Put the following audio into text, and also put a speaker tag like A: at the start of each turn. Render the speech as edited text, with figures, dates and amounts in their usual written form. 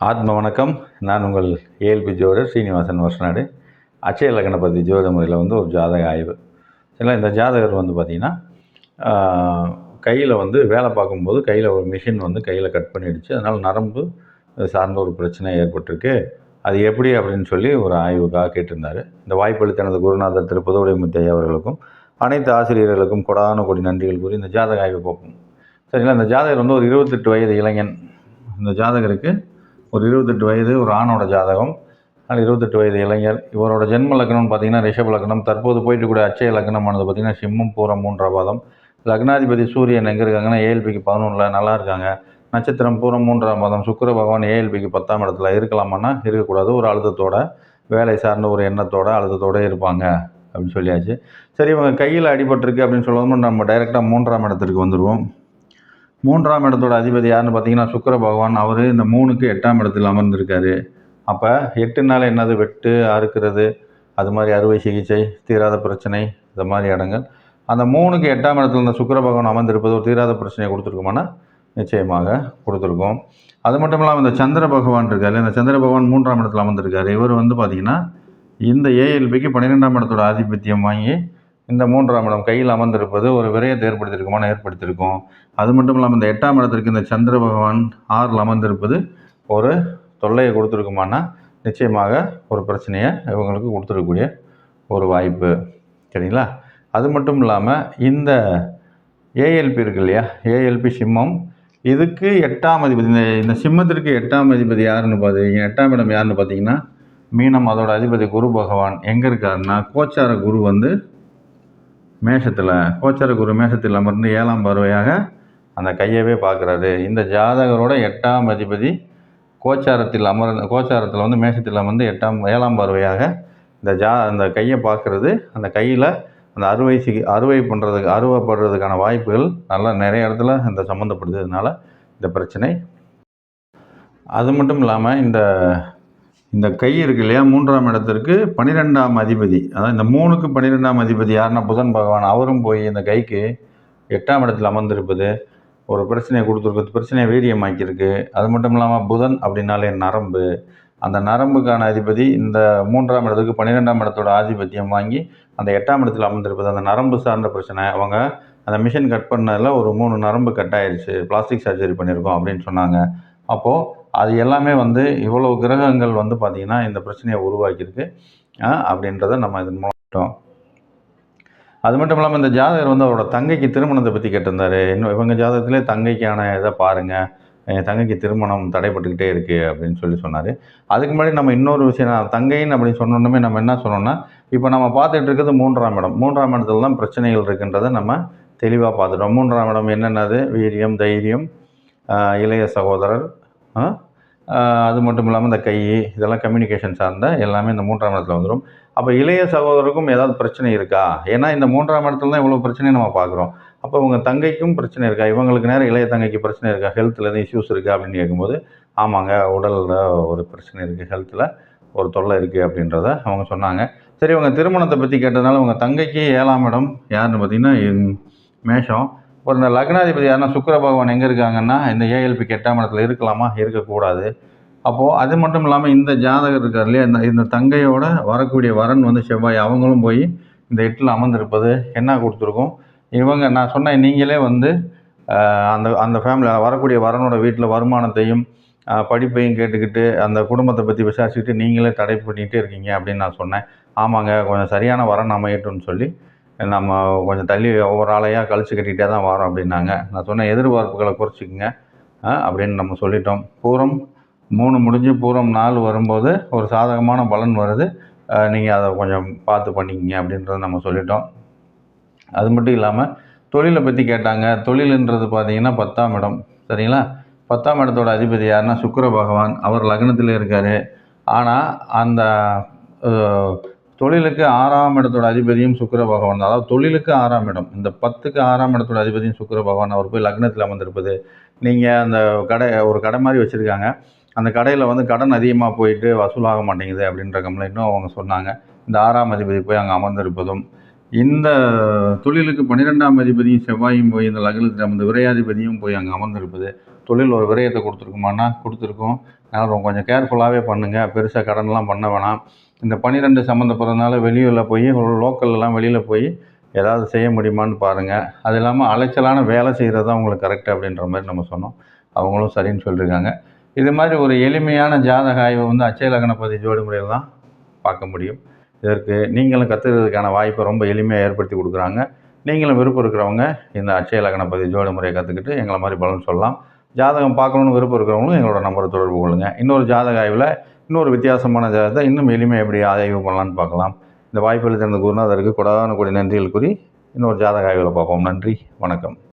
A: ஆத்ம வணக்கம். நான் உங்கள் ஏஎல்பி ஜோதிடர் ஸ்ரீனிவாசன் வருஷநாடு. அட்சய லக்னபதி ஜோதிட முறையில் ஒரு ஜாதக ஆய்வு. சரிங்களா? இந்த ஜாதகர் பார்த்திங்கன்னா கையில் வேலை பார்க்கும்போது கையில் ஒரு மிஷின் கையில் கட் பண்ணிடுச்சு. அதனால் நரம்பு சார்ந்த ஒரு பிரச்சனை ஏற்பட்டிருக்கு. அது எப்படி அப்படின்னு சொல்லி ஒரு ஆய்வுக்காக கேட்டிருந்தார். இந்த வாய்ப்பளித்த எனது குருநாதர் திரு புதுவுடைமுத்து ஐயா அவர்களுக்கும் அனைத்து ஆசிரியர்களுக்கும் கொடான கொடி நன்றிகள் கூறி இந்த ஜாதக ஆய்வு பார்ப்போம். சரிங்களா? இந்த ஜாதகர் ஒரு 28 வயது இளைஞன். இந்த ஜாதகருக்கு ஒரு 28 வயது, ஒரு ஆணோட ஜாதகம். அதனால் 28 வயது இளைஞர். இவரோட ஜென்ம லக்னம்னு பார்த்திங்கன்னா ரிஷப லக்னம். தற்போது போயிட்டு கூட அட்சய லக்னமானது பார்த்திங்கன்னா சிம்மம் பூரம் 3ஆம் பாதம். லக்னாதிபதி சூரியன் எங்கே இருக்காங்கன்னா ஏஎல்பிக்கு 11ல் நல்லா இருக்காங்க. நட்சத்திரம் பூரம் 3ஆம் பாதம். சுக்கிர பகவான் ஏஎல்பிக்கு 10ஆம் இடத்துல இருக்கலாமான்னா இருக்கக்கூடாது. ஒரு அழுத்தத்தோட, வேலை சார்ந்த ஒரு எண்ணத்தோட அழுத்தத்தோடு இருப்பாங்க அப்படின்னு சொல்லியாச்சு. சரி, இவங்க கையில் அடிபட்டிருக்கு அப்படின்னு சொல்லும்போது நம்ம டைரெக்டாக 3ஆம் இடத்திற்கு வந்துடுவோம். 3ஆம் இடத்தோட அதிபதி யாருன்னு பார்த்தீங்கன்னா சுக்கிர பகவான். அவர் இந்த 3க்கு 8ஆம் இடத்தில் அமர்ந்திருக்காரு. அப்போ 8னால என்னது, வெட்டு, அறுக்கிறது, அது மாதிரி அறுவை சிகிச்சை, தீராத பிரச்சனை, இந்த மாதிரி இடங்கள். அந்த 3க்கு 8ஆம் இடத்துல இந்த சுக்கிர பகவான் அமர்ந்திருப்பது ஒரு தீராத பிரச்சனையை கொடுத்துருக்குமானா நிச்சயமாக கொடுத்துருக்கோம். அது மட்டும் இல்லாமல் இந்த சந்திர பகவான் இருக்காரு. இந்த சந்திர பகவான் 3ஆம் இடத்துல அமர்ந்திருக்காரு. இவர் பார்த்திங்கன்னா இந்த ஏஎல்பிக்கு 12ஆம் இடத்தோட ஆதிபத்தியம் வாங்கி இந்த 3ஆம் இடம் கையில் அமர்ந்திருப்பது ஒரு விரயத்தை ஏற்படுத்தியிருக்கும். அது மட்டும் இல்லாமல் இந்த 8ஆம் இடத்திற்கு இந்த சந்திர பகவான் 6ல் அமர்ந்திருப்பது ஒரு தொல்லையை கொடுத்துருக்குமானா நிச்சயமாக ஒரு பிரச்சனையை இவங்களுக்கு கொடுத்துருக்கக்கூடிய ஒரு வாய்ப்பு. சரிங்களா? அது மட்டும் இல்லாமல் இந்த ஏஎல்பி இருக்கு இல்லையா, ஏஎல்பி சிம்மம், இதுக்கு 8ஆம் அதிபதி, இந்த சிம்மத்திற்கு 8ஆம் அதிபதி யாருன்னு பார்த்தீங்கன்னா, 8ஆம் இடம் யாருன்னு பார்த்தீங்கன்னா மீனம். அதோட அதிபதி குரு பகவான் எங்கே இருக்காருன்னா கோச்சார குரு மேஷத்தில், கோச்சார குரு மேஷத்தில் அமர்ந்து 7ஆம் பார்வையாக அந்த கையவே பார்க்குறாரு. இந்த ஜாதகரோட 8ஆம் அதிபதி கோச்சாரத்தில் மேஷத்தில் அமர்ந்து 7ஆம் பார்வையாக அந்த கையை பார்க்குறது. அந்த கையில் அந்த அறுவைப்படுறதுக்கான வாய்ப்புகள் நல்லா நிறைய இடத்துல இந்த சம்மந்தப்படுது. அதனால் இந்த பிரச்சனை. அது மட்டும் இல்லாமல் இந்த கை இருக்கு இல்லையா, 3ஆம் இடத்திற்கு 12ஆம் அதிபதி, அதாவது இந்த 3க்கு 12ஆம் அதிபதி யாருன்னா புதன் பகவான். அவரும் போய் இந்த கைக்கு 8ஆம் இடத்தில் அமர்ந்திருப்பது ஒரு பிரச்சனையை கொடுத்துருக்கு, பிரச்சனையை வீரியமாக்கியிருக்கு. அது மட்டும் இல்லாமல் புதன் அப்படின்னாலே நரம்பு. அந்த நரம்புக்கான அதிபதி இந்த 3ஆம் இடத்துக்கு 12ஆம் இடத்தோட ஆதிபத்தியம் வாங்கி அந்த 8ஆம் இடத்தில் அமர்ந்திருப்பது அந்த நரம்பு சார்ந்த பிரச்சனை. அவங்க அந்த மிஷின் கட் பண்ணதில் ஒரு 3 நரம்பு கட் ஆயிடுச்சு, பிளாஸ்டிக் சர்ஜரி பண்ணியிருக்கோம் அப்படின்னு சொன்னாங்க. அப்போது அது எல்லாமே இவ்வளவு கிரகங்கள் பார்த்திங்கன்னா இந்த பிரச்சனையை உருவாக்கியிருக்கு அப்படின்றத நம்ம இதன் மூலம். அது மட்டும் இல்லாமல் இந்த ஜாதகர் அவரோட தங்கைக்கு திருமணத்தை பற்றி கேட்டிருந்தார். இன்னும் இவங்க ஜாதகத்திலே தங்கைக்கான இதை பாருங்கள், என் தங்கைக்கு திருமணம் தடைப்பட்டுக்கிட்டே இருக்குது அப்படின்னு சொன்னார். அதுக்கு முன்னாடி நம்ம இன்னொரு விஷயம், தங்கைன்னு அப்படின்னு சொன்னோன்னே நம்ம என்ன சொன்னோம்னா, இப்போ நம்ம பார்த்துட்டு இருக்கிறது 3ஆம் இடம். 3ஆம் இடத்துல தான் பிரச்சனைகள் இருக்குன்றதை நம்ம தெளிவாக பார்த்துட்டோம். 3ஆம் இடம் என்னென்னது, வீரியம், தைரியம், இளைய சகோதரர், அது மட்டும் இல்லாமல் இந்த கை, இதெல்லாம் கம்யூனிகேஷன் சார்ந்த எல்லாமே இந்த 3ஆம் இடத்துல வந்துடும். அப்போ இளைய சகோதரருக்கும் ஏதாவது பிரச்சனை இருக்கா? ஏன்னா இந்த 3ஆம் இடத்துல தான் இவ்வளோ பிரச்சனையை நம்ம பார்க்குறோம். அப்போ உங்க தங்கைக்கும் பிரச்சனை இருக்கா? இவங்களுக்கு நேரம் இளைய தங்கைக்கு பிரச்சனை இருக்கா? ஹெல்த்தில் எதுவும் இஷ்யூஸ் இருக்கா அப்படின்னு கேட்கும்போது, ஆமாங்க, உடலில் ஒரு பிரச்சனை இருக்குது, ஹெல்த்தில் ஒரு தொல்லை இருக்குது அப்படின்றத அவங்க சொன்னாங்க. சரி, இவங்க திருமணத்தை பற்றி கேட்டதுனால உங்கள் தங்கைக்கு 7ஆம் இடம் யாருன்னு பார்த்தீங்கன்னா மேஷம். ஒரு இந்த லக்னாதிபதி யாருன்னா சுக்கிர பகவான் எங்கே இருக்காங்கன்னா இந்த ஏஎல்பிக்கு 8ஆம் இடத்துல இருக்கலாமா, இருக்கக்கூடாது. அப்போது அது மட்டும் இல்லாமல் இந்த ஜாதகர் இருக்கார் இல்லையா, இந்த தங்கையோட வரக்கூடிய வரன் செவ்வாய். அவங்களும் போய் இந்த 8ல் அமர்ந்திருப்பது என்ன கொடுத்துருக்கோம், இவங்க நான் சொன்ன நீங்களே அந்த ஃபேமிலி வரக்கூடிய வரனோட வீட்டில் வருமானத்தையும் படிப்பையும் கேட்டுக்கிட்டு அந்த குடும்பத்தை பற்றி விசாரிச்சுக்கிட்டு நீங்களே தடை பண்ணிகிட்டே இருக்கீங்க அப்படின்னு நான் சொன்னேன். ஆமாங்க, கொஞ்சம் சரியான வரன் அமையட்டும்னு சொல்லி நம்ம கொஞ்சம் தள்ளி ஒவ்வொரு ஆளையாக கழிச்சு கட்டிகிட்டே தான் வரோம் அப்படின்னாங்க. நான் சொன்னேன், எதிர்பார்ப்புகளை குறைச்சிக்கங்க அப்படின்னு நம்ம சொல்லிட்டோம். பூரம் 3 முடிஞ்சு பூரம் 4 வரும்போது ஒரு சாதகமான பலன் வருது, நீங்கள் அதை கொஞ்சம் பார்த்து பண்ணிக்கிங்க அப்படின்றத நம்ம சொல்லிட்டோம். அது மட்டும் இல்லாமல் தொழிலை பற்றி கேட்டாங்க. தொழிலுன்றது பார்த்திங்கன்னா 10ஆம் இடம். சரிங்களா? 10ஆம் இடத்தோட அதிபதி யாருன்னா சுக்கிர பகவான். அவர் லக்னத்தில் இருக்கார். ஆனால் அந்த தொழிலுக்கு 6ஆம் இடத்தோட அதிபதியும் சுக்கிர பகவான். அதாவது தொழிலுக்கு 6ஆம் இடம், இந்த 10க்கு 6ஆம் இடத்தோட அதிபதியும் சுக்கிர பகவான். அவர் போய் லக்னத்தில் அமர்ந்திருப்பது. நீங்கள் அந்த ஒரு கடை மாதிரி வச்சுருக்காங்க, அந்த கடையில் கடன் அதிகமாக போயிட்டு வசூலாக மாட்டேங்குது அப்படின்ற கம்ப்ளைண்ட்டும் அவங்க சொன்னாங்க. இந்த 6ஆம் அதிபதி போய் அங்கே அமர்ந்திருப்பதும், இந்த தொழிலுக்கு 12ஆம் அதிபதியும் செவ்வாயும் போய் இந்த லக்னத்தில் அமர்ந்து விரையாதிபதியும் போய் அங்கே அமர்ந்திருப்பது தொழில் ஒரு விரயத்தை கொடுத்துருக்குமானா கொடுத்துருக்கும். அதனால் கொஞ்சம் கேர்ஃபுல்லாகவே பண்ணுங்கள். பெருசாக கடன்லாம் பண்ண வேணாம். இந்த 12 சம்மந்தப்படுறதுனால வெளியூரில் போய் லோக்கல்லாம் வெளியில் போய் ஏதாவது செய்ய முடியுமான்னு பாருங்கள். அது இல்லாமல் அலைச்சலான வேலை செய்கிறது தான் உங்களுக்கு கரெக்டு அப்படின்ற மாதிரி நம்ம சொன்னோம். அவங்களும் சரின்னு சொல்லியிருக்காங்க. இது மாதிரி ஒரு எளிமையான ஜாதக ஆய்வை வந்து அட்சய லக்னபதி ஜோடி முறையில் தான் பார்க்க முடியும். இதற்கு நீங்களும் கற்றுக்கிறதுக்கான வாய்ப்பை ரொம்ப எளிமையாக ஏற்படுத்தி கொடுக்குறாங்க. நீங்களும் விருப்பம் இருக்கிறவங்க இந்த அட்சய லக்னபதி ஜோடி முறையை கற்றுக்கிட்டு எங்களை மாதிரி பலன் சொல்லலாம். ஜாதகம் பார்க்கணுன்னு விருப்பம் இருக்கிறவங்களும் எங்களோட நம்பரை தொடர்பு கொள்ளுங்கள். இன்னொரு ஜாதக ஆய்வில் இன்னொரு வித்தியாசமான ஜாதகத்தை இன்னும் எளிமையாக எப்படி ஆய்வு பண்ணலான்னு பார்க்கலாம். இந்த வாய்ப்பில் திறந்த குருநாதருக்கு கொடான கோடி நன்றிகள் கூறி இன்னொரு ஜாதக ஆய்வில் பார்ப்போம். நன்றி, வணக்கம்.